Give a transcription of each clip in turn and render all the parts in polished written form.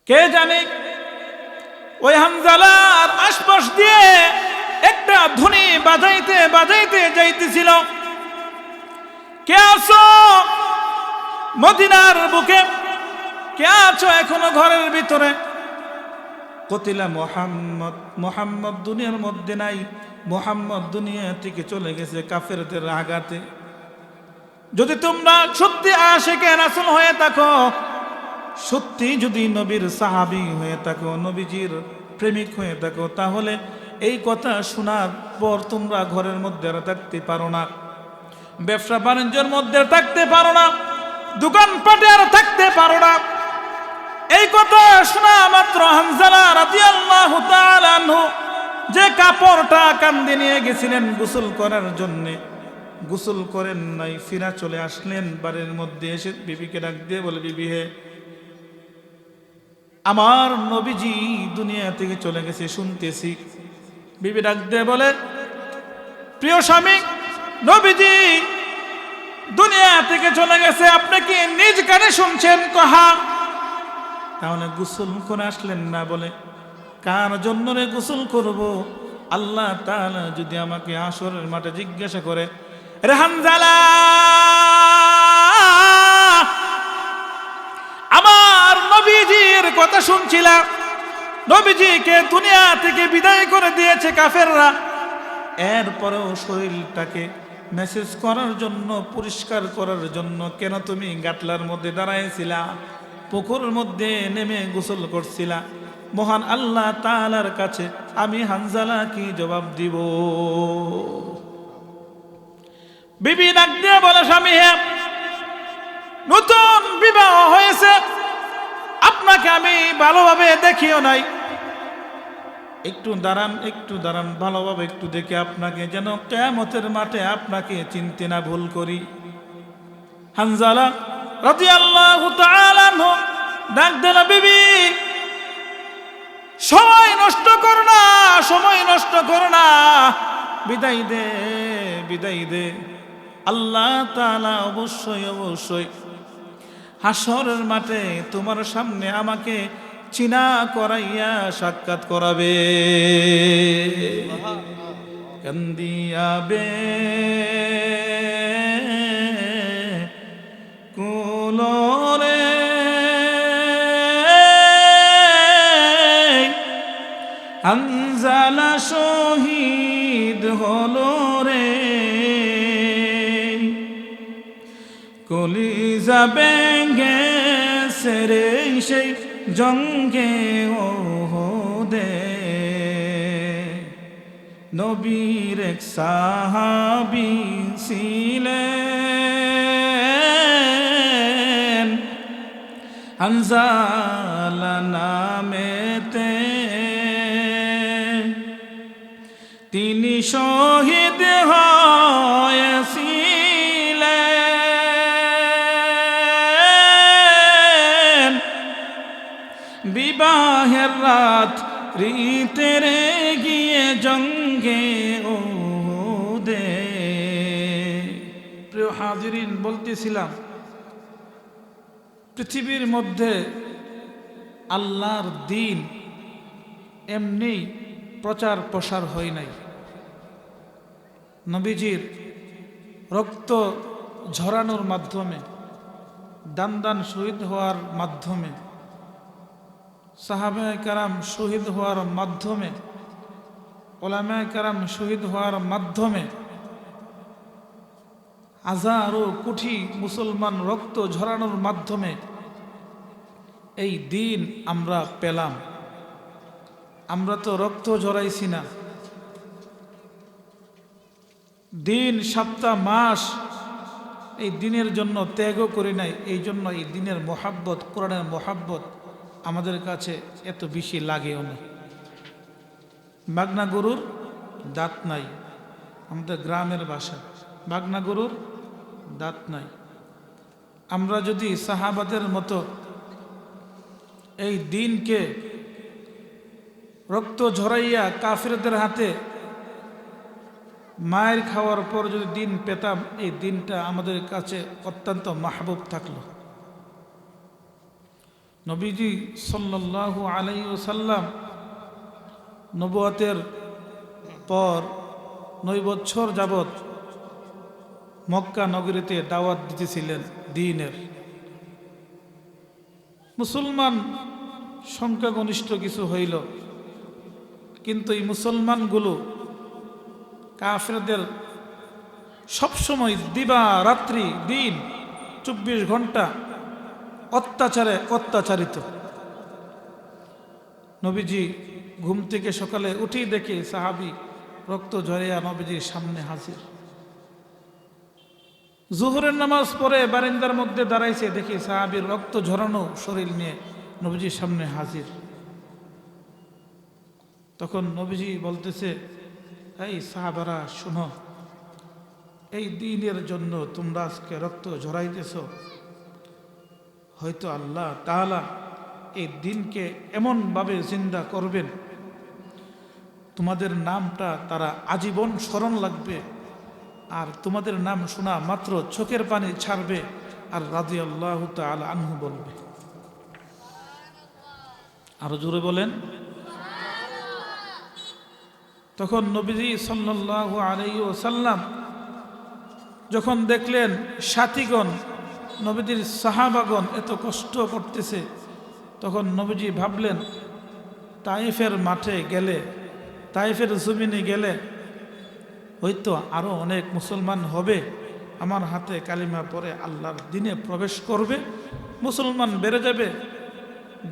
কে জানে ওই হানজালার আশপাশ দিয়ে একটা ধ্বনি বাজাইতে বাজাইতে যাইতেছিল। কে আছো মদিনার বুকে? কে আছো এখনো ঘরের ভিতরে? কতিলা মুহাম্মদ, মুহাম্মদ দুনিয়ার মধ্যে নাই, মুহাম্মদ দুনিয়া থেকে চলে গেছে কাফেরদের আঘাতে। যদি তোমরা সত্যি আশিকে রাসূল হয়ে থাকো, সত্যি যদি নবীর সাহাবী হয়ে থাকো, নবীজির প্রেমিক হয়ে থাকো, তাহলে এই কথা শোনার পর তোমরা ঘরের মধ্যে আর থাকতে পারো না, ব্যবসা বাণিজ্যের মধ্যে থাকতে পারো না, দোকানপাটে আর থাকতে পারো না। এই কথা শোনা মাত্র হানজালা রাদিয়াল্লাহু তাআলা আনহু যে কাপড়টা কাঁধে নিয়ে গেছিলেন গোসল করার জন্যে, গোসল করেন নাই, ফিরা চলে আসলেন বাড়ির মধ্যে। এসে বিবিকে ডাক দিয়ে বলে, বিবি হে, আমার নবীজি দুনিয়া থেকে চলে গেছে শুনতেছি। বিবি ডাক দিয়ে বলে, প্রিয় স্বামী, নবীজি দুনিয়া থেকে চলে গেছে, আপনি কি নিজ কানে শুনছেন? কহা, তাহলে গোসল করে আসলেন না? বলে, কার জন্য রে গোসল করব? আল্লাহ তাআলা যদি আমাকে হাসরের মাঠে জিজ্ঞাসা করে, রে হানজালা, আমার নবীজির কথা শুনছিলাম, নবীজিকে দুনিয়া থেকে বিদায় করে দিয়েছে কাফেররা, এরপরেও শরীরটাকে মেসেজ করার জন্য, পরিষ্কার করার জন্য কেন তুমি গাটলার মধ্যে দাঁড়াইছিলা, পুকুরের মধ্যে নেমে গোসল করছিলা? মহান আল্লাহ তাআলার কাছে আমি হানজালা কি জবাব দিব? বিবি ডাক দিয়ে বলে, স্বামী হে, নতুন বিবাহ হয়েছে, আপনাকে আমি ভালোভাবে দেখিও নাই, একটু দাঁড়ান, একটু দাঁড়ান, ভালোভাবে একটু দেখে আপনাকে যেন কিয়ামতের মাঠে আপনাকে চিনতে না ভুল করি। হানজালা রাদিয়াল্লাহু তাআলা আনহু ডাক দিল, বিবি সময় নষ্ট করো না, সময় নষ্ট করো না, বিদায় দে, বিদায় দে। আল্লাহ তাআলা অবশ্যই অবশ্যই হাসরের মাঠে তোমার সামনে আমাকে চিনা করাইয়া সাক্ষাৎ করাবে। কান্দিয়াবে কুলরে হানজালা শহীদ হলো রে, কলিজা ভেঙে সেরে সেই জঙ্গে ওহদে। নবীর এক সাহাবী ছিলেন হানজালা নামেতে, তিনি শহীদ হয়েছিলেন বিবাহের রাত রীতেরে গিয়ে জঙ্গে ওহদে। প্রিয় হাজিরিন, বলতেছিলাম পৃথিবীর মধ্যে আল্লাহর দ্বীন এমনি প্রচার প্রসার হয় নাই। নবীজির রক্ত ঝরানোর মাধ্যমে, দান দান শহীদ হওয়ার মাধ্যমে, সাহাবায়ে কেরাম শহীদ হওয়ার মাধ্যমে, উলামায়ে কেরাম শহীদ হওয়ার মাধ্যমে হাজারো কোটি মুসলমান রক্ত ঝরানোর মাধ্যমে এই দিন আমরা পেলাম। আমরা তো রক্ত ঝরাইছি না, দিন, সপ্তাহ, মাস এই দিনের জন্য ত্যাগও করি নাই। এই জন্য এই দিনের মোহাব্বত, কোরআনের মোহাব্বত আমাদের কাছে এত বেশি লাগেও না। বাগনা গরুর দাঁত নাই, আমাদের গ্রামের ভাষা, বাগনা গরুর দাঁত নাই। আমরা যদি সাহাবাদের মতো এই দিনকে রক্ত ঝরাইয়া কাফিরদের হাতে মায়ের খাওয়ার পর যদি দিন পেতাম, এই দিনটা আমাদের কাছে অত্যন্ত মাহবুব থাকলো। নবীজি সাল্লাল্লাহু আলাইহি ওয়াসাল্লাম নবুয়তের পর 9 বছর যাবত মক্কা নগরীতে দাওয়াত দিতেছিলেন দ্বীনের। মুসলমান সংখ্যাগরিষ্ঠ কিছু হইল, কিন্তু এই মুসলমানগুলো কাফেরদের সবসময় দিবা রাত্রি দিন 24 ঘন্টা অত্যাচারে অত্যাচারিত। নবীজি ঘুম থেকে সকালে উঠেই দেখে সাহাবী রক্ত ঝরিয়া নবীজির সামনে হাজির। জোহরের নামাজ পড়ে বারিন্দার মধ্যে দাঁড়াইছে, দেখি সাহাবীর রক্ত ঝরানো শরীর নিয়ে নবীজির সামনে হাজির। তখন নবীজি বলতেছে, এই সাহাবারা শোনো, এই দ্বীনের জন্য তোমরা আজকে রক্ত ঝরাইতেছ, হয়তো আল্লাহ তাআলা এই দ্বীনকে এমনভাবে জিন্দা করবেন, তোমাদের নামটা তারা আজীবন স্মরণ লাগবে, আর তোমাদের নাম শোনা মাত্র চোখের পানি ছাড়বে আর রাদিয়াল্লাহু তাআলা আনহু বলবে। আরো জোরে বলেন। তখন নবীজি সাল্লাল্লাহু আলাইহি ওয়াসাল্লাম যখন দেখলেন সাথীগণ, নবীজির সাহাবাগণ এত কষ্ট করতেছে, তখন নবীজি ভাবলেন তায়েফের মাঠে গেলে, তায়েফের জমিনে গেলে হয়তো আরো অনেক মুসলমান হবে, আমার হাতে কালিমা পড়ে আল্লাহর দ্বীনে প্রবেশ করবে, মুসলমান বেড়ে যাবে,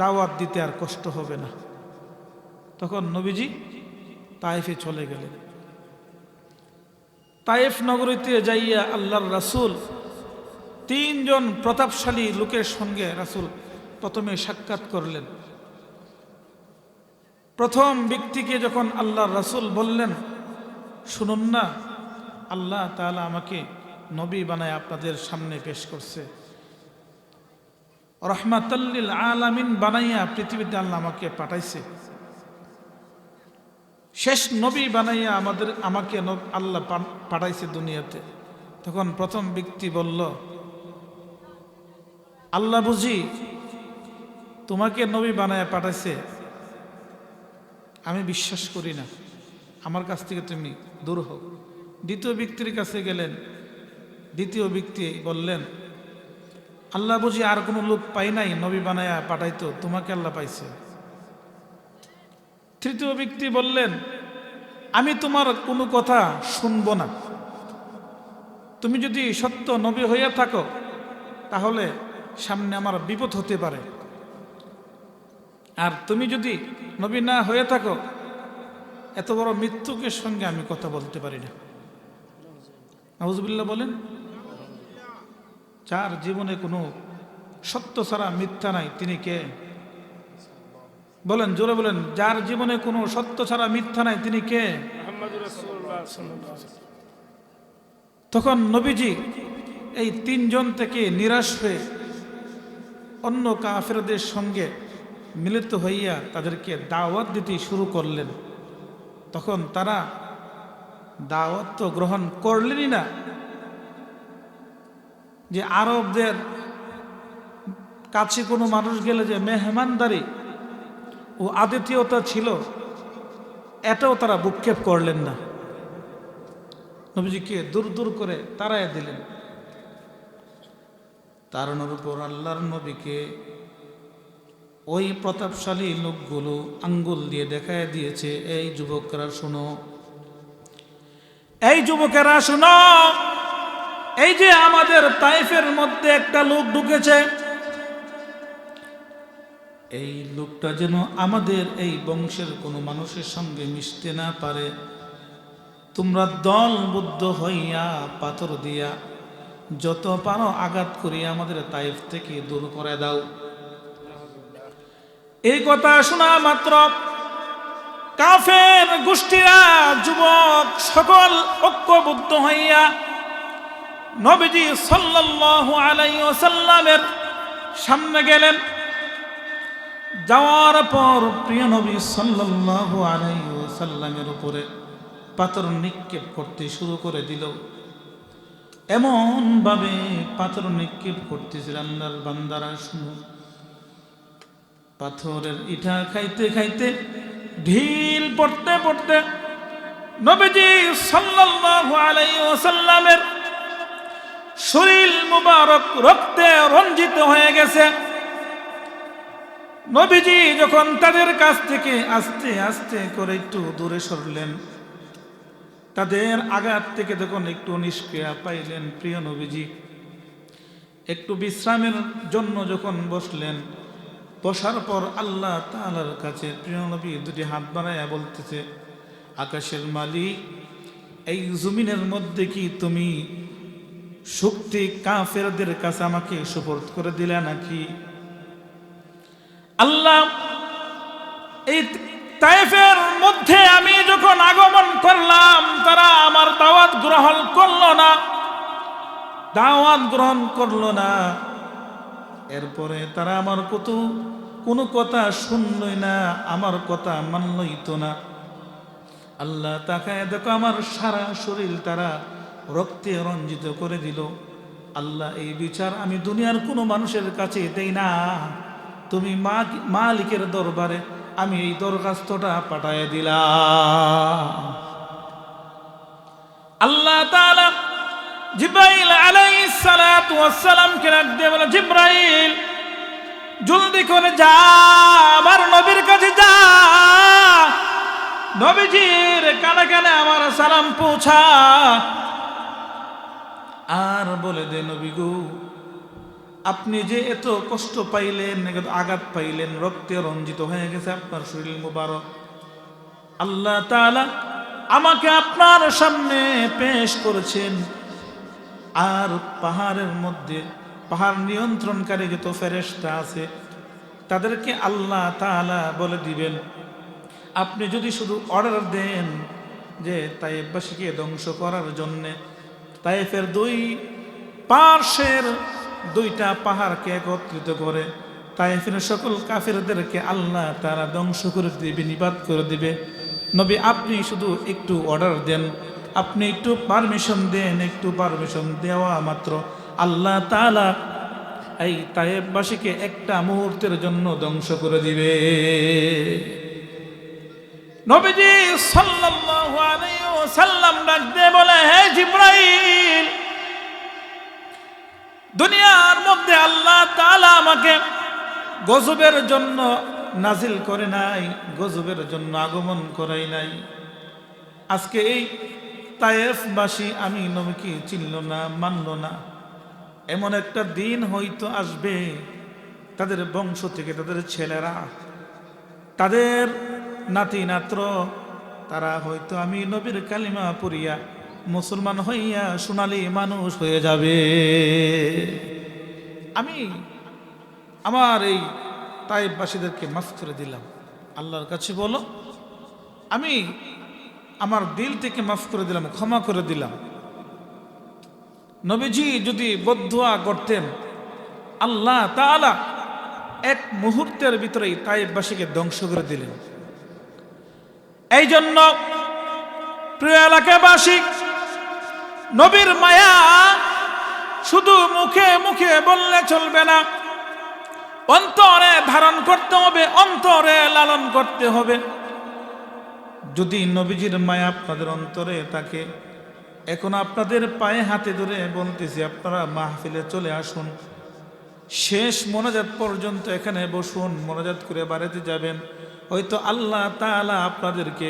দাওয়াত দিতে আর কষ্ট হবে না। তখন নবীজি তায়েফে চলে গেলেন। তায়েফ নগরীতে যাইয়া আল্লাহর রাসূল 3 জন প্রতাপশালী লোকের সঙ্গে রাসূল প্রথমে সাক্ষাৎ করলেন। প্রথম ব্যক্তিকে যখন আল্লাহর রাসূল বললেন, শুনুন না, আল্লাহ তাআলা আমাকে নবী বানায় আপনাদের সামনে পেশ করছে, রাহমাতাল লিল আলামিন বানাইয়া পৃথিবীতে আল্লাহ আমাকে পাঠাইছে, শেষ নবী বানাইয়া আমাকে আল্লাহ পাঠাইছে দুনিয়াতে। তখন প্রথম ব্যক্তি বলল, আল্লাহ বুঝি তোমাকে নবী বানাইয়া পাঠাইছে? আমি বিশ্বাস করি না, আমার কাছ থেকে তুমি দূর হও। দ্বিতীয় ব্যক্তির কাছে গেলেন, দ্বিতীয় ব্যক্তি বললেন, আল্লাহ বুঝি আর কোনো লোক পাই নাই নবী বানাইয়া পাঠাইতো, তোমাকে আল্লাহ পাইছে। তৃতীয় ব্যক্তি বললেন, আমি তোমার কোনো কথা শুনবো না, তুমি যদি সত্য নবী হইয়া থাকো তাহলে সামনে আমার বিপদ হতে পারে, আর তুমি যদি নবী না হয়ে থাকো এত বড় মৃত্যুকের সঙ্গে আমি কথা বলতে পারি না। নাউজুবিল্লাহ বলেন। যার জীবনে কোনো সত্য ছাড়া মিথ্যা নাই তিনি কে? বলেন, জোরে বলেন, যার জীবনে কোনো সত্য ছাড়া মিথ্যা নাই তিনি কে? মুহাম্মদুর রাসূলুল্লাহ সাল্লাল্লাহু আলাইহি ওয়াসাল্লাম। তখন নবীজি এই 3 জন থেকে নিরাশ হয়ে অন্য কাফেরদের সঙ্গে মিলিত হইয়া তাদেরকে দাওয়াত দিতে শুরু করলেন। তখন তারা দাওয়াত তো গ্রহণ করলেনই না, যে আরবদের কাছে কোনো মানুষ গেলে যে মেহমানদারি ও আতিথেয়তা ছিল, এটাও তারা ভূক্ষেপ করলেন না, নবীজিকে দূর দূর করে তাড়াইয়া দিলেন। তাড়ানোর উপর আল্লাহর নবীকে ওই প্রতাপশালী লোকগুলো আঙ্গুল দিয়ে দেখায় দিয়েছে, এই যুবকেরা শোনো, এই যুবকেরা শোনো, এই যে আমাদের তায়েফের মধ্যে একটা লোক ঢুকেছে, এই লোকটা যেন আমাদের এই বংশের কোনো মানুষের সঙ্গে মিশতে না পারে, তোমরা দলবদ্ধ হইয়া পাথর দিয়া যত পারো আঘাত করিয়া আমাদের তায়েফ থেকে দূর করে দাও। এই কথা শোনা মাত্র কাফের গোষ্ঠীরা, যুবক সকল ঐক্যবদ্ধ হইয়া নবীজি সাল্লাল্লাহু আলাইহি ওয়াসাল্লামের সামনে গেলেন। যাওয়ার পর প্রিয় নবী সাল্লাল্লাহু আলাইহি ওয়াসাল্লামের উপরে পাথর নিক্ষেপ করতে শুরু করে দিল। এমন ভাবে পাথর নিক্ষেপ করতেছিল, আল্লাহর বান্দারা শুনো, পাথরের ইটা খাইতে খাইতে ঢিল পড়তে পড়তে নবীজি সাল্লাল্লাহু আলাইহি ওয়াসাল্লামের শরীর মুবারক রক্তে রঞ্জিত হয়ে গেছে। নবীজি যখন তাদের কাছ থেকে আস্তে আস্তে করে একটু দূরে সরলেন, তাদের আঘাত থেকে যখন একটু নিষ্ক্রিয়া পাইলেন, প্রিয় নবীজি একটু বিশ্রামের জন্য যখন বসলেন, বসার পর আল্লাহ তাআলার কাছে প্রিয় নবী দুটি হাত বাড়াইয়া বলতেছে, আকাশের মালিক, এই জমিনের মধ্যে কি তুমি শক্তি কাফেরদের কাছে আমাকে সুপর্দ করে দিলে নাকি? আল্লাহ, এই তায়েফের মধ্যে আমি যখন আগমন করলাম, তারা আমার দাওয়াত গ্রহণ করলো না, দাওয়াত গ্রহণ করলো না। এরপরে তারা আমার কোনো কথা শুনলই না, আমার কথা মানলই তো না। আল্লাহ তাকায় দেখো, আমার সারা শরীর তারা রক্তে রঞ্জিত করে দিল। আল্লাহ, এই বিচার আমি দুনিয়ার কোনো মানুষের কাছে দেই না, তুমি মালিকের দরবারে আমি এই দরখাস্তটা পাঠায় দিলাম। আল্লাহ তাআলা জিবরাইল আলাইহিস সালাতু ওয়াস সালামকে ডাক দিয়ে বলে, জিবরাইল জলদি করে যা, আমার নবীর কাছে যা, নবীজির কানে কানে আমার সালাম পৌঁছা, আর বলে দে, নবী গো, আপনি যে এত কষ্ট পাইলেন, আঘাত পাইলেন, রক্তে রঞ্জিত হয়ে গেছে আপনার শরীর মুবারক, আল্লাহ তাআলা আমাকে আপনার সামনে পেশ করেছেন। আর পাহাড়ের মধ্যে পাহাড় নিয়ন্ত্রণকারী যত ফেরেশতা আছে, তাদেরকে আল্লাহ তাআলা বলে দিবেন, আপনি যদি শুধু অর্ডার দেন যে তায়েফবাসীকে ধ্বংস করার জন্যে, তায়েফের দুই পার্শ্বের দুইটা পাহাড়কে একত্রিত করে তায়েফের সকল কাফেরদেরকে আল্লাহ তাআলা ধ্বংস করে দিবে, নিপাত করে দিবে। নবী, আপনি শুধু একটু অর্ডার দেন, আপনি একটু পারমিশন দেন, একটু পারমিশন দেওয়া মাত্র আল্লাহ তাআলা এই তায়েফবাসীকে একটা মুহূর্তের জন্য ধ্বংস করে দিবে। নবীজি সাল্লাল্লাহু আলাইহি ওয়াসাল্লাম ডাক দিয়ে বলে, হে জিবরাইল, দুনিয়ার মধ্যে আল্লাহ তাআলা আমাকে গজবের জন্য নাজিল করে নাই, গজবের জন্য আগমন করাই নাই। আজকে এই তায়েফবাসী আমি নবীকে চিনল না, মানল না, এমন একটা দিন হয়তো আসবে, তাদের বংশ থেকে তাদের ছেলেরা, তাদের নাতি নাত্র, তারা হয়তো আমি নবীর কালিমা পড়িয়া মুসলমান হইয়া সোনালী মানুষ হয়ে যাবে। আমি আমার এই তায়েফবাসীদেরকে মাফ করে দিলাম। আল্লাহর কাছে বলো, আমি আমার দিল থেকে মাফ করে দিলাম, ক্ষমা করে দিলাম। নবীজি যদি বদদুয়া করতেন, আল্লাহ তাআলা এক মুহূর্তের ভিতরেই তায়েফবাসীকে ধ্বংস করে দিলেন। এই জন্য প্রিয় এলাকাবাসী, নবীর মায়া শুধু মুখে মুখে বললে চলবে না, অন্তরে ধারণ করতে হবে, অন্তরে লালন করতে হবে। যদি নবীজির মায়া আপনাদের অন্তরে থাকে, এখন আপনাদের পায়ে হাতে ধরে বলতেছি, আপনারা মাহফিলে চলে আসুন, শেষ মোনাজাত পর্যন্ত এখানে বসুন, মোনাজাত করে বাড়িতে যাবেন, হয়তো আল্লাহ তাআলা আপনাদেরকে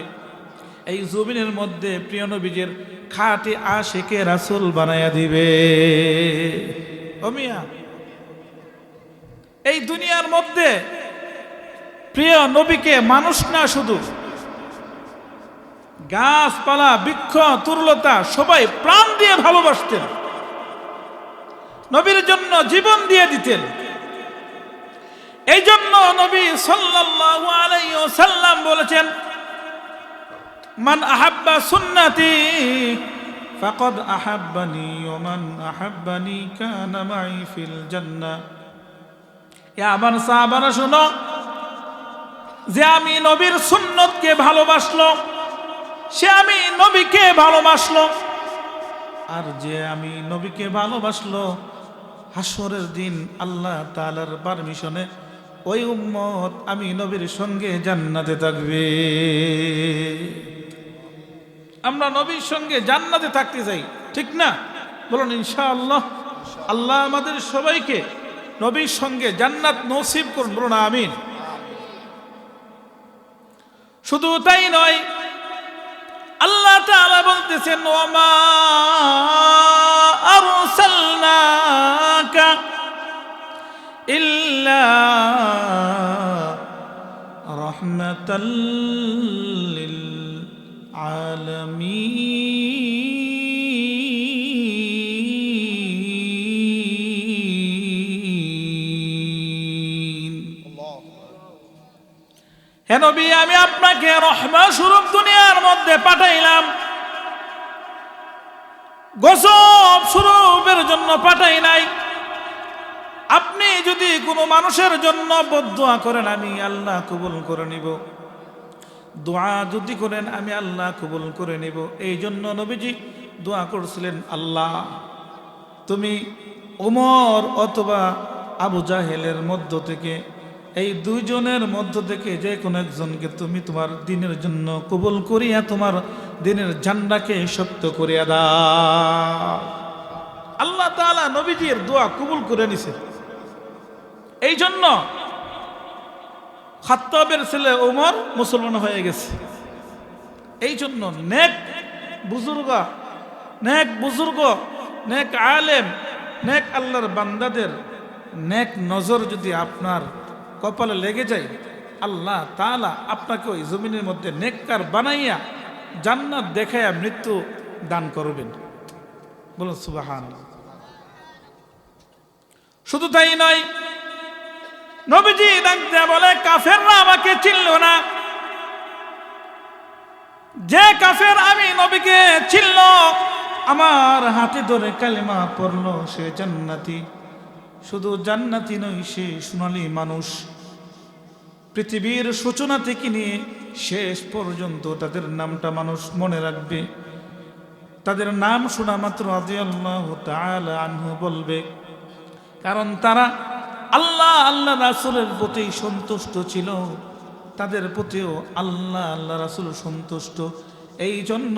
এই জমিনের মধ্যে প্রিয় নবীজির খাঁটি আশিকে রাসূল বানায়া দিবে। ও মিয়া, এই দুনিয়ার মধ্যে প্রিয় নবীকে মানুষ না, শুধু গাছপালা, বৃক্ষ, তরুলতা সবাই প্রাণ দিয়ে ভালোবাসতেন, নবীর জন্য জীবন দিয়ে দিতেন। এই জন্য নবী সাল্লাল্লাহু আলাইহি ওয়াসাল্লাম বলেছেন, মান আহাব্বা সুন্নতি ফাকাদ আহাব্বানি ওয়া মান আহাব্বানি কানা মাই ফিল জান্নাহ। আমার সাহাবারা শুনো, যে আমি নবীর সুন্নতকে ভালোবাসলো, সে আমি নবীকে ভালোবাসলো, আর যে আমি নবীকে ভালোবাসলো, হাসরের দিন আল্লাহ তাআলার পারমিশনে ওই উম্মত আমি নবীর সঙ্গে জান্নাতে থাকবে। আমরা নবীর সঙ্গে জান্নাতে থাকতে চাই, ঠিক না? বলুন ইনশাআল্লাহ। আল্লাহ আমাদের সবাইকে নবীর সঙ্গে জান্নাত নসিব করুন, বলুন আমিন। শুধু তাই নয়, আল্লাহ তাআলা বলতেছেন ওয়ামা আরসালনাকা ইল্লা রাহমাতাল লিল আলামিন। হে নবী, আমি আপনাকে রহমত স্বরূপ দুনিয়ার মধ্যে পাঠাইলাম, গজব স্বরূপের জন্য পাঠাই নাই। আপনি যদি কোনো মানুষের জন্য বদদুয়া করেন আমি আল্লাহ কবুল করে নিব, দোয়া যদি করেন আমি আল্লাহ কবুল করে নিব। এই জন্য নবীজি দোয়া করছিলেন, আল্লাহ তুমি ওমর অথবা আবু জাহেলের মধ্য থেকে, এই দুইজনের মধ্য থেকে যে কোনো একজনকে তুমি তোমার দিনের জন্য কবুল করিয়া তোমার দিনের ঝান্ডাকে শক্ত করিয়া দাও। আল্লাহ তাআলা নবীজির দোয়া কবুল করে নিছে। এই জন্য খাত্তাবের ছেলে ওমর মুসলমান হয়ে গেছে। এই জন্য নেক বুজুর্গ, নেক আলেম, নেক আল্লাহর বান্দাদের নেক নজর যদি আপনার কপালে লেগে যায়, আল্লাহ তাআলা আপনাকে ওই জমিনের মধ্যে নেককার বানাইয়া জান্নাত দেখাইয়া মৃত্যু দান করবেন। বলুন সুবহানাল্লাহ। শুধু তাই নয়, নবীজি ডাক দেয়া বলে, কাফেররা আমাকে চিনল না। যে কাফের আমি নবীকে চিনল, আমার হাতে ধরে কালেমা পড়ল, সে জান্নাতি। শুধু জান্নাতি নয়, সে সোনালী মানুষ। পৃথিবীর সূচনা থেকে নিয়ে শেষ পর্যন্ত তাদের নামটা মানুষ মনে রাখবে। তাদের নাম শোনা মাত্র রাদিয়াল্লাহু তাআলা আনহু বলবে, কারণ তারা আল্লাহ রাসূলের প্রতি সন্তুষ্ট ছিল, তাদের প্রতিও আল্লাহ রাসূল সন্তুষ্ট। এই জন্য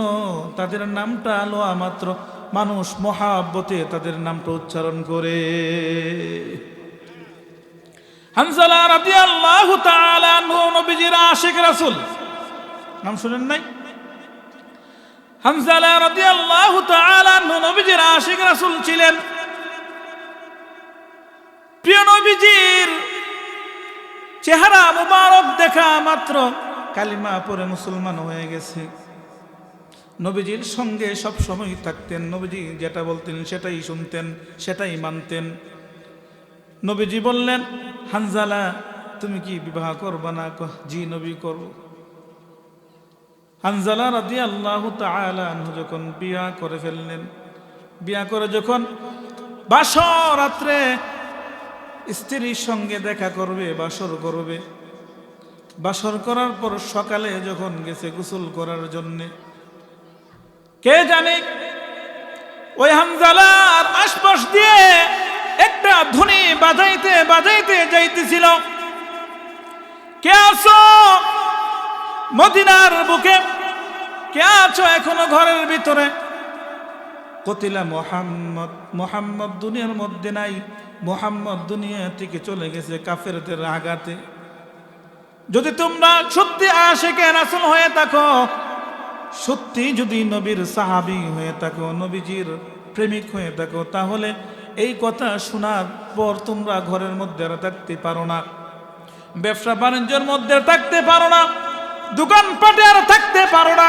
তাদের নামটা আলোয়া মাত্র মানুষ মহাব্বতে তাদের নামটা উচ্চারণ করে। হানজালা রাদিয়াল্লাহু তাআলা আনহু নবীজির আশিক রাসূল, নাম শুনেন নাই? হানজালা রাদিয়াল্লাহু তাআলা আনহু নবীজির আশিক রাসূল ছিলেন। প্রিয় নবীজির চেহারা মুবারক দেখা মাত্র কালিমা পড়ে মুসলমান হয়ে গেছে। নবীজির সঙ্গে সব সময় থাকতেন, নবীজি যেটা বলতেন সেটাই শুনতেন, সেটাই মানতেন। নবীজি বললেন, হানজালা তুমি কি বিবাহ করবা না? জি নবী করব। হানজালা রাদিয়াল্লাহু তাআলা আনহু যখন বিয়া করে ফেললেন, বিয়া করে যখন বাসর রাত্রে স্ত্রীর সঙ্গে দেখা করবে, বাসর করবে, বাসর করার পর সকালে যখন গেছে গোসল করার জন্যে, কে জানে ওই হানজালার আশপাশ দিয়ে একটা ধ্বনি বাজাইতে বাজাইতে যাইতেছিল। কে আছো মদিনার বুকে? কে আছো এখনো ঘরের ভিতরে? কতিলা মোহাম্মদ দুনিয়ার মধ্যে নাই, মোহাম্মদ দুনিয়া থেকে চলে গেছে কাফেরদের আঘাতে। যদি তোমরা সত্যি আশিকে রাসূল হয়ে থাকো, সত্যি যদি নবীর সাহাবী হয়ে থাকো, নবীজির প্রেমিক হয়ে থাকো, তাহলে এই কথা শোনার পর তোমরা ঘরের মধ্যে আর থাকতে পারো না, ব্যবসা বাণিজ্যের মধ্যে থাকতে পারো না, দোকানপাটে আর থাকতে পারো না।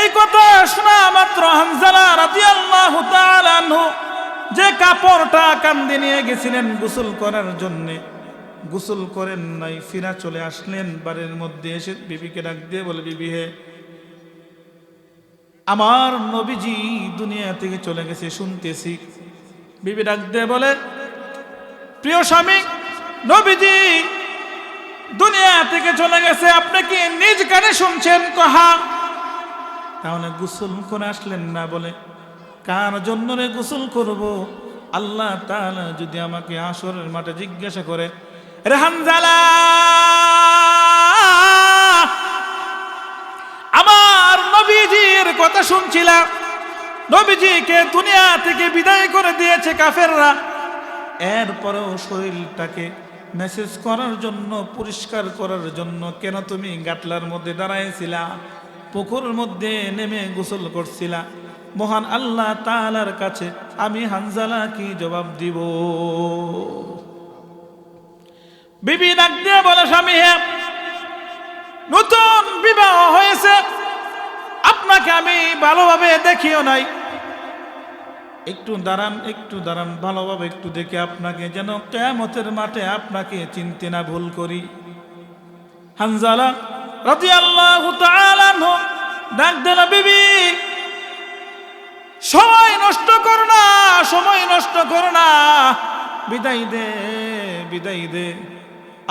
এই কথা শোনা মাত্র হানজালা রাদিয়াল্লাহু তাআলা আনহু যে কাপড়টা কাঁধে নিয়ে গেছিলেন গোসল করার জন্য, গোসল করেন নাই, ফিরা চলে আসলেন বাড়ির মধ্যে। এসে বিবিকে ডাক দিয়ে বলে, বিবি হে, আমার নবীজি দুনিয়া থেকে চলে গেছে শুনতেছি। বিবি ডাক দিয়ে বলে, প্রিয় স্বামী, নবীজি দুনিয়া থেকে চলে গেছে, আপনি কি নিজ কানে শুনছেন? কহা, তাহলে গোসল করে আসলেন না? বলে, কার জন্য রে গোসল করব? আল্লাহ তাআলা যদি আমাকে হাসরের মাঠে জিজ্ঞাসা করে, রে হানজালা, আমার নবীজির কথা শুনছিলাম, নবীজিকে দুনিয়া থেকে বিদায় করে দিয়েছে কাফেররা, এরপরেও শরীরটাকে মেসেজ করার জন্য, পরিষ্কার করার জন্য কেন তুমি গাটলার মধ্যে দাঁড়াইছিলা, পুকুরের মধ্যে নেমে গোসল করছিলা? মহান আল্লাহ তাআলার কাছে আমি হানজালা কি জবাব দিব? বিবি ডাক দিয়ে বলে, স্বামী হে, নতুন বিবাহ হয়েছে, আপনাকে আমি ভালোভাবে দেখিও নাই, একটু দাঁড়ান, একটু দাঁড়ান, ভালোভাবে একটু দেখে আপনাকে, যেন কিয়ামতের মাঠে আপনাকে চিনতে না ভুল করি। হানজালা রাদিয়াল্লাহু তাআলা আনহু ডাক দিল, বিবি সময় নষ্ট করো না, সময় নষ্ট করো না, বিদায় দে, বিদায় দে।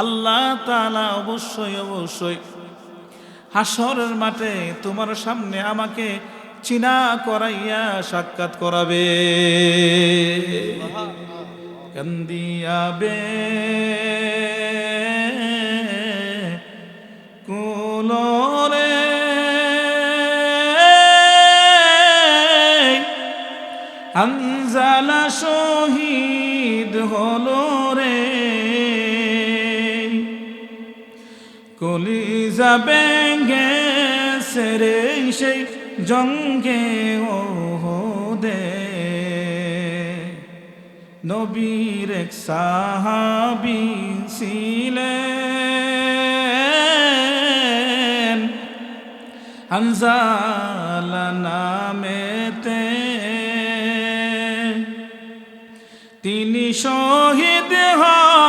আল্লাহ তাআলা অবশ্যই অবশ্যই হাসরের মাঠে তোমার সামনে আমাকে চিনা করাইয়া সাক্ষাৎ করাবে। কান্দিয়াবে কুলরে হানজালা শহীদ হলো রে, কলিজা বেঙ্গে সেরে সেই জঙ্গে ওহদে। নবীর এক সাহাবী ছিলেন হানজালা নামেতে, তিনি শহীদ হয়েছিলেন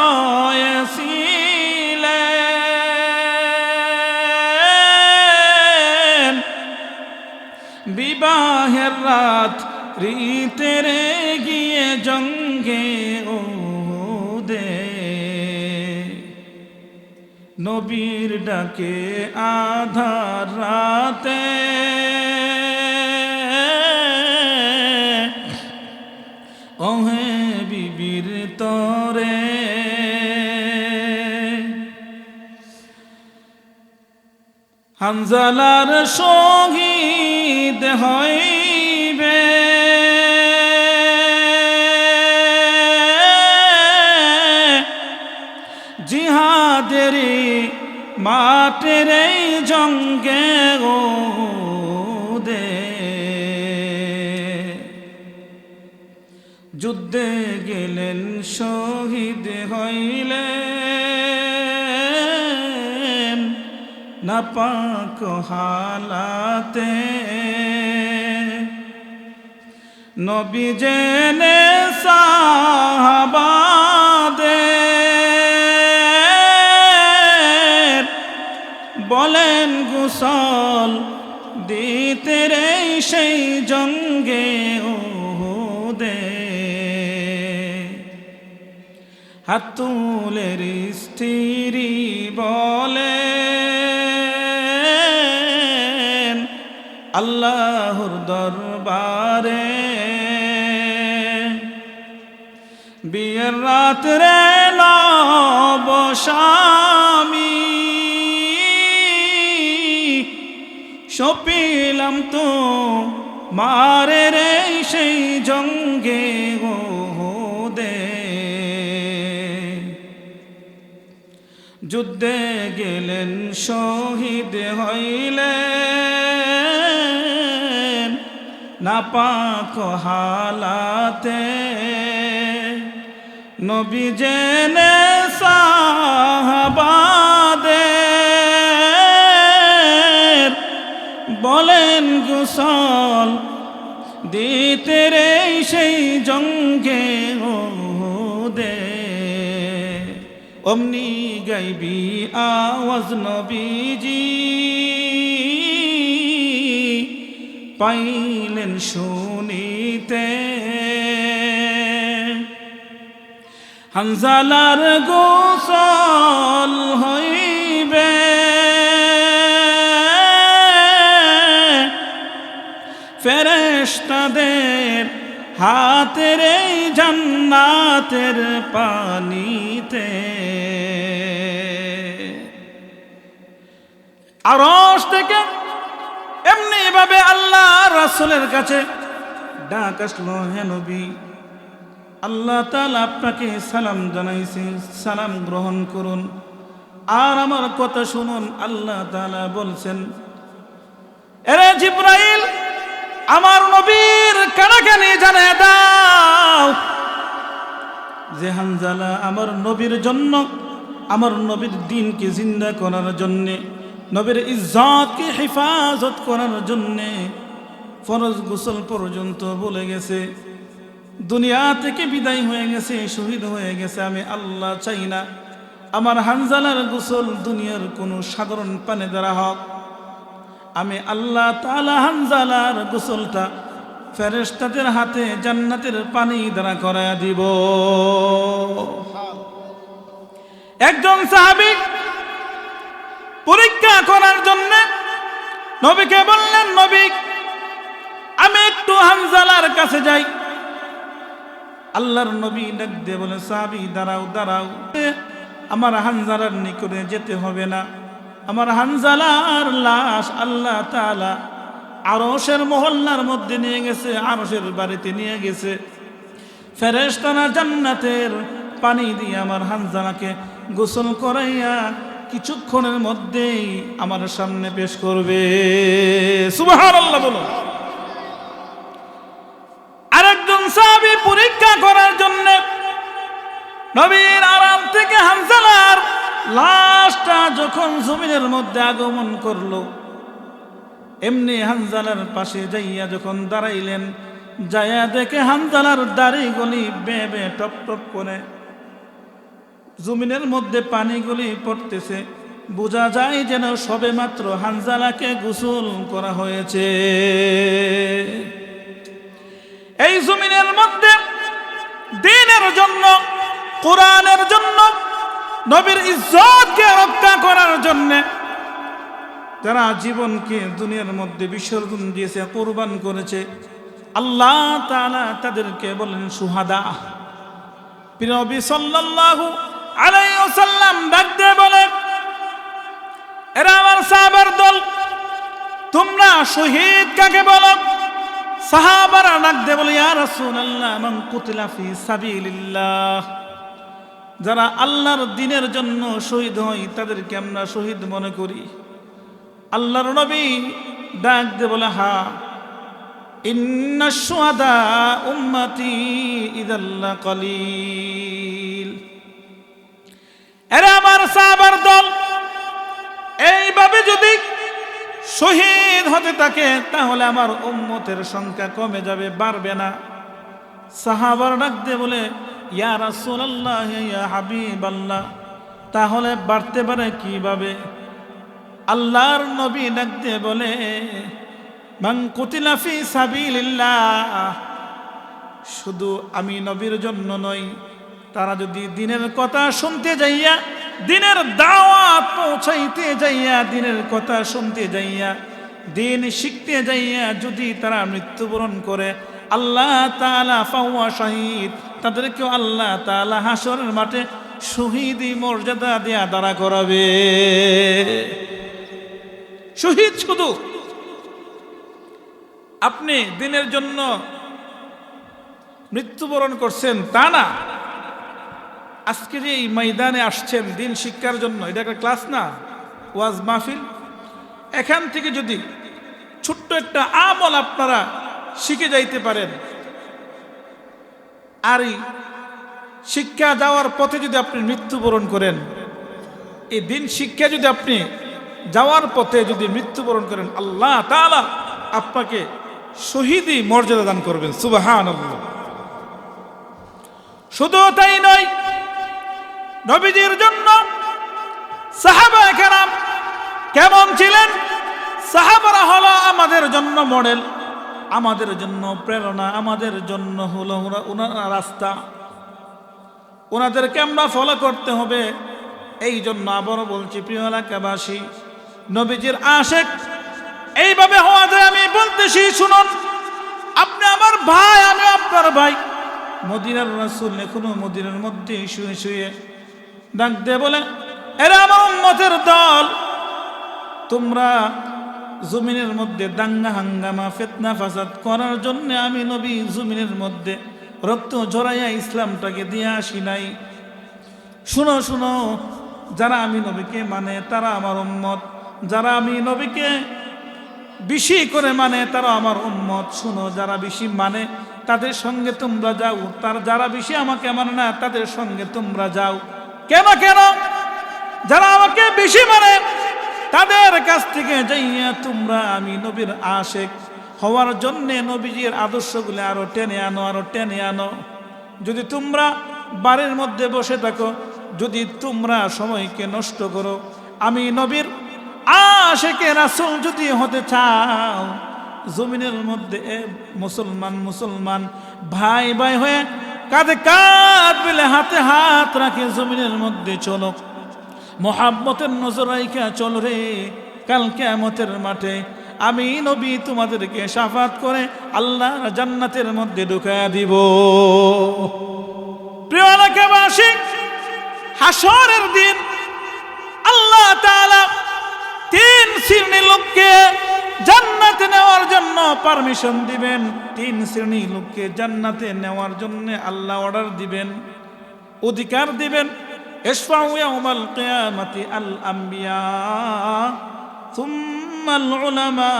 বিবাহের রাত রীতের গিয়ে জঙ্গে ওহদে। নবীর ডাকে আধার রাতে ওহে বিবির তরে, হানজালার শহীদ হইবে জিহাদের মাঠের জঙ্গে ওহদে। যুদ্ধে গেলেন, শহীদ হইলেন নাপাক হালাতে। নবী জেনে সাহাবাদের বলেন, গোসল দিতে রে সেই জঙ্গে ওহদে। হাত তুলে স্ত্রী বলেন, আল্লাহর দরবারে বিয়ের রাত্রে নব স্বামী সপিলাম তো মারে রে সেই জঙ্গে ওহদে। যুদ্ধে গেলেন, শহীদ হইলেন নাপাক হালাতে। নবী জেনে সাহাবাদের বলেন, গোসল দিতে রে সেই জঙ্গে ওহদে। অমনি গাইবি আওয়াজ নবীজি পাইলেন শুনিতে। হানজালার গোসল হইবে ফেরেশতাদের হাতের জান্নাতের পানিতে। আরশ থেকে এমনি ভাবে আল্লাহ রাসূলের কাছে ডাক আসলো, হে নবী, আল্লাহ তাআলা আপনাকে সালাম জানাইছে, সালাম গ্রহণ করুন আর আমার কথা শুনুন। আল্লাহ তাআলা বলছেন, এরে জিবরাইল, আমার নবীর কানাকানি জানিয়ে দাও যে হানজালা আমার নবীর জন্য, আমার নবীর দ্বীনকে জিন্দা করার জন্যে, নবীর ইজ্জতকে হেফাজত করার জন্যে ফরজ গোসল পর্যন্ত বলে গেছে, দুনিয়া থেকে বিদায় হয়ে গেছে, শহীদ হয়ে গেছে। আমি আল্লাহ চাই না আমার হানজালার গোসল দুনিয়ার কোনো সাধারণ পানি দ্বারা হোক। আমি আল্লাহ তাআলা হানজালার গোসলটা ফেরেশতাদের হাতে জান্নাতের পানি দ্বারা করায়া দিব। একজন সাহাবী পরীক্ষা করার জন্য নবীকে বললেন, নবী, আমি একটু হানজালার কাছে যাই। আল্লাহর নবী ডাক দিয়ে বলে, সাহাবী দাঁড়াও দাঁড়াও, আমার হানজালার নিকটে যেতে হবে না। আমার হানজালার লাশ আল্লাহ তাআলা আরশের মহল্লার মধ্যে নিয়ে গেছে, আরশের বাড়িতে নিয়ে গেছে। ফেরেশতারা জান্নাতের পানি দিয়ে আমার হানজালাকে গোসল করাইয়া কিছুক্ষণের মধ্যেই আমার সামনে পেশ করবে। সুবহানাল্লাহ বলো। আরেকজন সাহাবী পরীক্ষা করার জন্য নবীর আরাম থেকে হানজালার লাশটা যখন জমিনের মধ্যে আগমন করলো, এমনি হানজালার পাশে যাইয়া যখন দাঁড়াইলেন, যাইয়া দেখে হানজালার দাড়িগুলি বেয়ে বেয়ে টপ টপ করে জমিনের মধ্যে পানিগুলি পড়তেছে। বোঝা যায় যেন সবে মাত্র হানজালাকে গোসল করা হয়েছে। এই জমিনের মধ্যে দ্বীনের জন্য, কোরআনের জন্য, নবীর ইজ্জতকে রক্ষা করার জন্য যারা জীবনকে দুনিয়ার মধ্যে বিসর্জন দিয়েছে, কুরবান করেছে, আল্লাহ তাআলা তাদেরকে বলেন শুহাদা। প্রিয় নবী সাল্লাল্লাহু আলাইহি ওয়াসাল্লাম ডাক দিয়ে বলেন, এরা আমার সাহাবার দল, তোমরা শহীদ কাকে বলো? সাহাবারা ডাক দিয়ে বলে, ইয়া রাসূলুল্লাহ, মান কুতিলা ফি সাবিলিল্লাহ, যারা আল্লাহর দ্বীনের জন্য শহীদ হয় তাদেরকে আমরা শহীদ মনে করি। আল্লাহর নবী ডাক দিয়ে বলে, হ্যাঁ, ইন্নাশ শুহাদা উম্মতি ইযাল্লা কলিল। এরা আমার সাহাবার দল, এইভাবে যদি শহীদ হতে থাকে তাহলে আমার উম্মতের সংখ্যা কমে যাবে, বাড়বে না। সাহাবার ডাক দিয়ে বলে, ইয়া রাসূলুল্লাহ, ইয়া হাবিবাল্লাহ, তাহলে বাড়তে পারে কিভাবে? আল্লাহর নবী ডাক দিয়ে বলে, মান কুতিলা ফি সাবিলিল্লাহ, শুধু আমি নবীর জন্য নই, তারা যদি দ্বীনের কথা শুনতে যাইয়া, দ্বীনের দাওয়াত পৌঁছাইতে যাইয়া, দ্বীনের কথা শুনতে যাইয়া, দ্বীন শিখতে যাইয়া যদি তারা মৃত্যুবরণ করে, আল্লাহ তাআলা ফাওয়া শহীদ, তাদেরকেও আল্লাহ তাআলা হাসরের মাঠে শহীদি মর্যাদা দেয়া দাঁড়া করাবে। শহীদ শুধু আপনি দ্বীনের জন্য মৃত্যুবরণ করছেন তা না, আজকে যে এই ময়দানে আসছেন দ্বীন শিক্ষার জন্য, এটা একটা ক্লাস না, ওয়াজ মাহফিল। এখান থেকে যদি ছোট্ট একটা আমল আপনারা শিখে যাইতে পারেন, আর এই শিক্ষা যাওয়ার পথে যদি আপনি মৃত্যুবরণ করেন, এই দ্বীন শিক্ষা যদি আপনি যাওয়ার পথে যদি মৃত্যুবরণ করেন, আল্লাহ তাআলা আপনাকে শহীদি মর্যাদা দান করবেন। সুবহানাল্লাহ। শুধু তাই নয়, নবীজির জন্য সাহাবায়ে কেরাম কেমন ছিলেন? সাহাবারা হলো আমাদের জন্য মডেল, আমাদের জন্য প্রেরণা, আমাদের জন্য হলো ওনারা রাস্তা। ওনাদেরকে আমরা ফলো করতে হবে। এই জন্য আবারও বলছি, প্রিয় এলাকাবাসী, নবীজির আশেক এইভাবে হওয়া যায়। আমি বলতেছি, শুনুন, আপনি আমার ভাই, আমি আপনার ভাই। মদিনার রাসূল এখনো মদিনার মধ্যে শুয়ে শুয়ে ডাক দিয়ে বলে, এরা আমার উম্মতের দল, তোমরা জমিনের মধ্যে দাঙ্গা হাঙ্গামা ফিতনা ফাসাদ করার জন্য আমি নবী জমিনের মধ্যে রক্ত ঝরাইয়া ইসলামটাকে দিয়ে আসি নাই। শুনো শুনো, যারা আমি নবীকে মানে তারা আমার উম্মত, যারা আমি নবীকে বেশি করে মানে তারা আমার উম্মত। শুনো, যারা বেশি মানে তাদের সঙ্গে তোমরা যাও, তার যারা বেশি আমাকে মানে না তাদের সঙ্গে তোমরা যাও। কেন কেন? যারা আমাকে বেশি মানে তাদের কাছ থেকে যাইয়া তোমরা আমি নবীর আশেক হওয়ার জন্যে নবীজির আদর্শগুলো আরো টেনে আনো, আরো টেনে আনো। যদি তোমরা বাড়ির মধ্যে বসে থাকো, যদি তোমরা সময়কে নষ্ট করো, আমি নবীর আশেকে রাসূল যদি হতে চাও, জমিনের মধ্যে মুসলমান মুসলমান ভাই ভাই হয়ে কাঁধে কাঁধ মিলে হাতে হাত রাখে জমিনের মধ্যে চলো, মোহাব্বতের নজর রাইখা চল রে। কাল কিয়ামতের মাঠে আমি নবী তোমাদেরকে শাফাত করে আল্লাহর জান্নাতের মধ্যে ঢুকায়া দিব। প্রিয় এলাকাবাসী, হাসরের দিন আল্লাহ তাআলা 3 শ্রেণীর লোককে জান্নাতে নেওয়ার জন্য পারমিশন দিবেন। 3 শ্রেণীর লোককে জান্নাতে নেওয়ার জন্য আল্লাহ অর্ডার দিবেন, অধিকার দিবেন। ইশফাউ ইয়াউমাল কিয়ামাতি আল আম্বিয়া সুম্মাল উলামা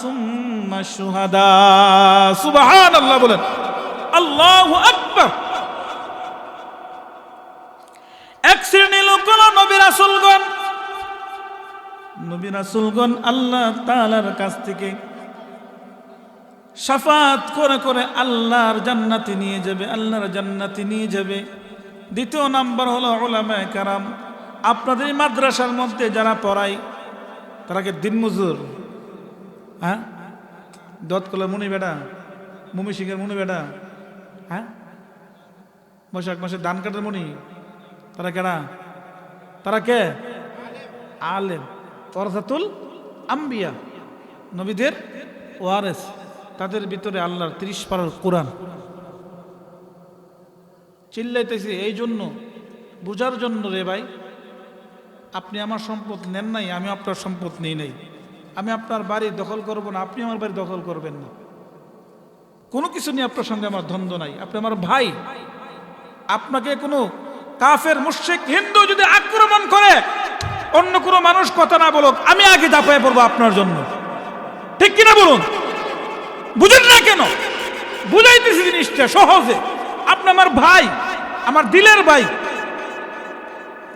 সুম্মাশ শুহাদা। সুবহানাল্লাহ বলেন, আল্লাহু আকবার। এক শ্রেণীর লোক হলো নবী রাসূলগণ। নবী রাসূলগণ আল্লাহ তাআলার কাছ থেকে শাফাত করে করে আল্লাহর জান্নাতে নিয়ে যাবে, আল্লাহর জান্নাতে নিয়ে যাবে। দ্বিতীয় নাম্বার হলো উলামায়ে কেরাম। আপনাদের মাদ্রাসার মধ্যে যারা পড়ায় তারা কি দিনমজুর? হ্যাঁ, দতকলা মুনি বেটা, মুমি সিংহের মুনি বেটা, হ্যাঁ, বৈশাখ মাসে ধান কাটার মুনি, তারা কেডা? তারা কে? আলেম, ওয়ারাসাতুল আম্বিয়া, নবীদের ওয়ারেস। তাদের ভিতরে আল্লাহর 30 পারার কোরআন। চিল্লাইতেছি এই জন্য, বুঝার জন্য রে ভাই, আপনি আমার সম্পদ নেন নাই, আমি আপনার সম্পদ নেই নাই। আমি আপনার বাড়ি দখল করব না, আপনি আমার বাড়ি দখল করবেন না। কোনো কিছু নিয়ে আপনার সঙ্গে আমার দ্বন্দ্ব নাই। আপনি আমার ভাই। আপনাকে কোনো কাফের মুশরিক হিন্দু যদি আক্রমণ করে, অন্য কোনো মানুষ কথা না বলুক, আমি আগে ঝাঁপায় পড়বো আপনার জন্য। ঠিক কিনা বলুন? বুঝেন না কেন? বুঝাইতেছি জিনিসটা সহজে। আপনি আমার ভাই, আমার দিলের ভাই,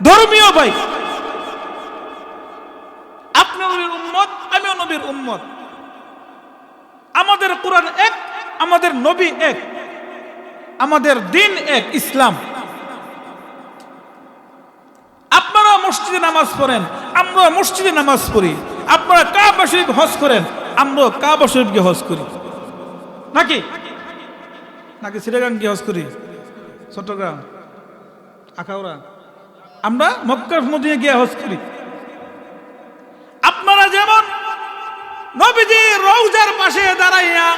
ধর্মীয় ভাই। আপনি নবীর উম্মত, আমিও নবীর উম্মত। আমাদের কোরআন এক, আমাদের নবী এক, আমাদের দিন এক, ইসলাম। আপনারা মসজিদে নামাজ পড়েন, আমরা মসজিদে নামাজ পড়ি। আপনারা কাবা শরীফ হজ করেন, আমরা কাবা শরীফকে হজ করি। নাকি নাকি চিটাগাং গিয়ে হজ করি, চট্টগ্রাম, আখাউড়া, আমরা মক্কা মদিনা গিয়ে হজ করি। আপনারা যেমন নবীজির রওজার পাশে দাঁড়াইয়া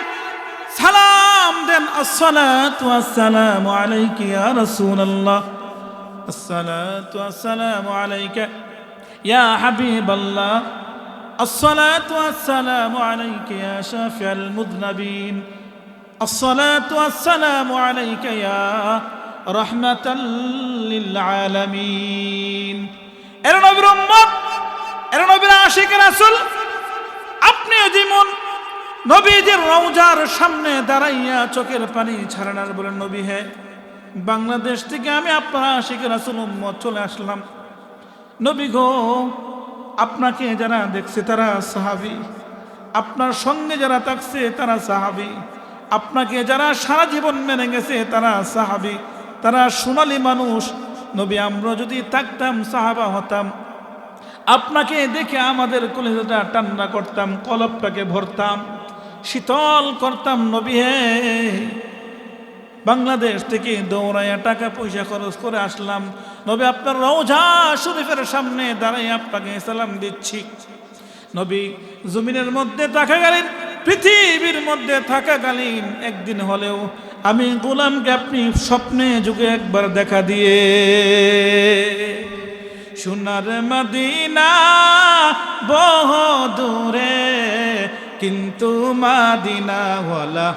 সালাম দেন, আসসালাতু ওয়াসসালামু আলাইকা ইয়া রাসূলুল্লাহ, আসসালাতু ওয়াসসালামু আলাইকা ইয়া হাবিবাল্লাহ, আসসালাতু ওয়াসসালামু আলাইকা ইয়া শাফিআল মুযনিবিন, আসসালাতু ওয়াসসালামু আলাইকা ইয়া রাহমাতাল লিল আলামিন। এর নবীর উম্মত, এর নবীর আশিক রাসূল। আপনি যেমন নবীজির রওজার সামনে দাঁড়াইয়া চোখের পানি ছাড়েন আর বলেন, নবী হে, বাংলাদেশ থেকে আমি আপনার আশিক রাসূল উম্মত চলে আসলাম। নবী গো, আপনাকে যারা দেখছে তারা সাহাবী, আপনার সঙ্গে যারা থাকছে তারা সাহাবী, আপনাকে যারা সারা জীবন মেনে গেছে তারা সাহাবী, তারা সোনালী মানুষ। নবী, আমরা যদি থাকতাম সাহাবা হতাম, আপনাকে দেখে আমাদের কলিজাটা ঠান্ডা করতাম, কলবটাকে ভরতাম, শীতল করতাম। নবী হে, বাংলাদেশ থেকে দৌড়াইয়া টাকা পয়সা খরচ করে আসলাম। নবী, আপনার রওজা শরীফের সামনে দাঁড়াই আপনাকে সালাম দিচ্ছি। নবী, জমিনের মধ্যে থাকাকালীন, পৃথিবীর মধ্যে থাকাকালীন একদিন হলেও আমি গোলামকে আপনি স্বপ্নে যুগে একবার দেখা দিয়ে সোনার মদিনা বহু দূরে, কিন্তু মদিনাওয়ালা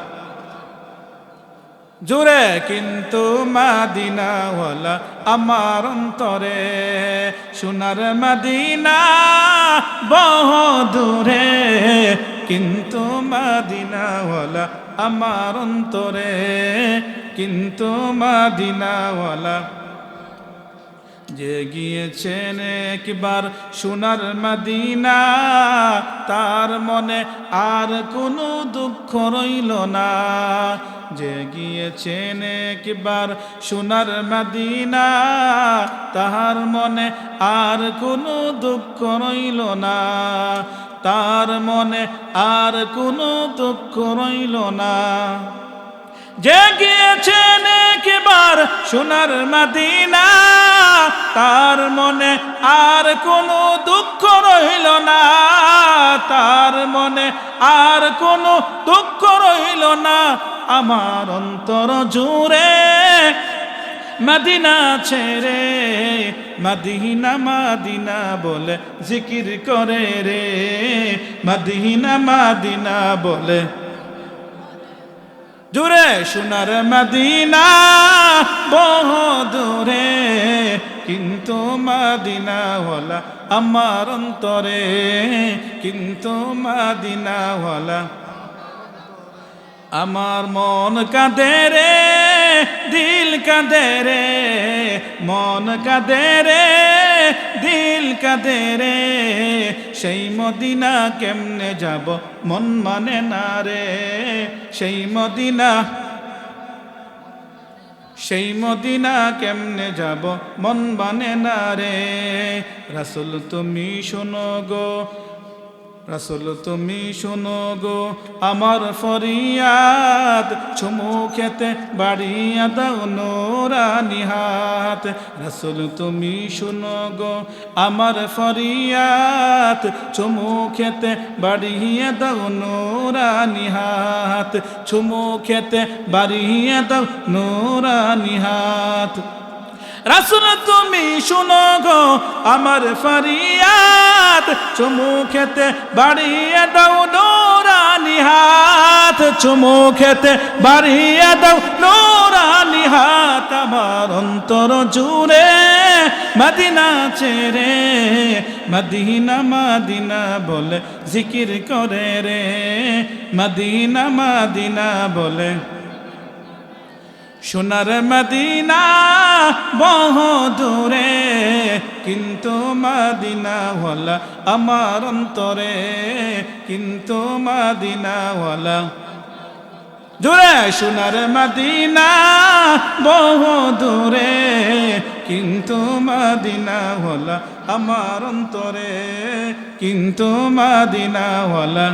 জুড়ে, কিন্তু মদিনাওয়ালা আমার অন্তরে। সোনার মদিনা বহু দূরে, কিন্তু মদিনাওয়ালা আমার অন্তরে, কিন্তু মদিনাওয়ালা। যে গিয়েছেন একবার সোনার মদিনা, তার মনে আর কোনো দুঃখ রইল না। যে গিয়েছেন একবার সোনার মদিনা, তাহার মনে আর কোনো দুঃখ রইল না, তার মনে আর কোনো দুঃখ রইল না। যে গিয়েছেন একবার সোনার মদিনা, তার মনে আর কোনো দুঃখ রইল না, তার মনে আর কোনো দুঃখ রইল না। আমার অন্তর জুড়ে মদিনা ছেড়ে, মদিনা মদিনা বলে জিকির করে রে, মদিনা মদিনা বলে জুড়ে। সোনার মদিনা বহু দূরে, কিন্তু মদিনাওয়ালা আমার অন্তরে, কিন্তু মদিনাওয়ালা। আমার মন কাঁদে রে, দিল কাঁদে রে, মন কাঁদে রে, দিল কাঁদে রে। সেই মদিনা কেমনে যাব মন মানে না রে, সেই মদিনা, সেই মদিনা কেমনে যাব মন মানে না রে। রাসূল তুমি শোনো গো, রাসূল তুমি শোনো গো আমার ফরিয়াদ, চুমু খেতে বাড়িয়া দাও নূরানি হাত। রাসূল তুমি শোনো গো আমার ফরিয়াদ, চুমু খেতে বাড়িয়া দাও নূরানি হাত, চুমু খেতে বাড়িয়া দাও নূরানি হাত। রাসূল তুমি শোনো গো আমার ফরিয়াদ, চুমু খেতে বাড়িয়ে দাও নূরানি হাত, চুমু খেতে বাড়িয়ে দাও নূরানি হাত। আমার অন্তর জুড়ে মদিনা ছেড়ে, মদিনা মদিনা বলে জিকির করে রে, মদিনা মদিনা বলে। সোনার মদিনা বহু দূরে, কিন্তু মদিনাওয়ালা আমার অন্তরে, কিন্তু মদিনাওয়ালা জুড়ে। সোনার মদিনা বহু দূরে, কিন্তু মদিনাওয়ালা আমার অন্তরে, কিন্তু মদিনাওয়ালা।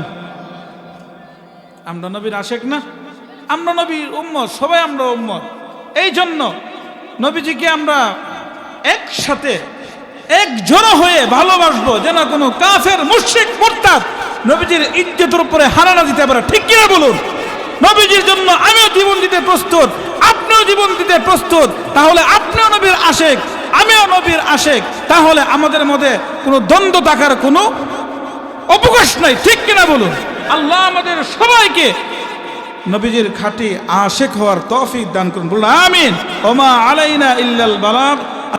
আমরা নবীর আশেক না, আমরা নবীর উম্মত, সবাই আমরা উম্মত। এই জন্য নবীজিকে আমরা একসাথে একজোড়া হয়ে ভালোবাসবো, যেন কোনো কাফের মুশরিক মুরতাদ নবীজির ইজ্জতের উপরে হানা না দিতে পারে। ঠিক কিনা বলুন? নবীজির জন্য আমিও জীবন দিতে প্রস্তুত, আপনিও জীবন দিতে প্রস্তুত। তাহলে আপনিও নবীর আশেক, আমিও নবীর আশেক, তাহলে আমাদের মধ্যে কোনো দ্বন্দ্ব থাকার কোনো অবকাশ নাই। ঠিক কিনা বলুন? আল্লাহ আমাদের সবাইকে নবীজির খাঁটি আশেক হওয়ার তৌফিক দান করুন। বলুন আমিন। ওমা আলাইনা ইল্লাল বালাগ।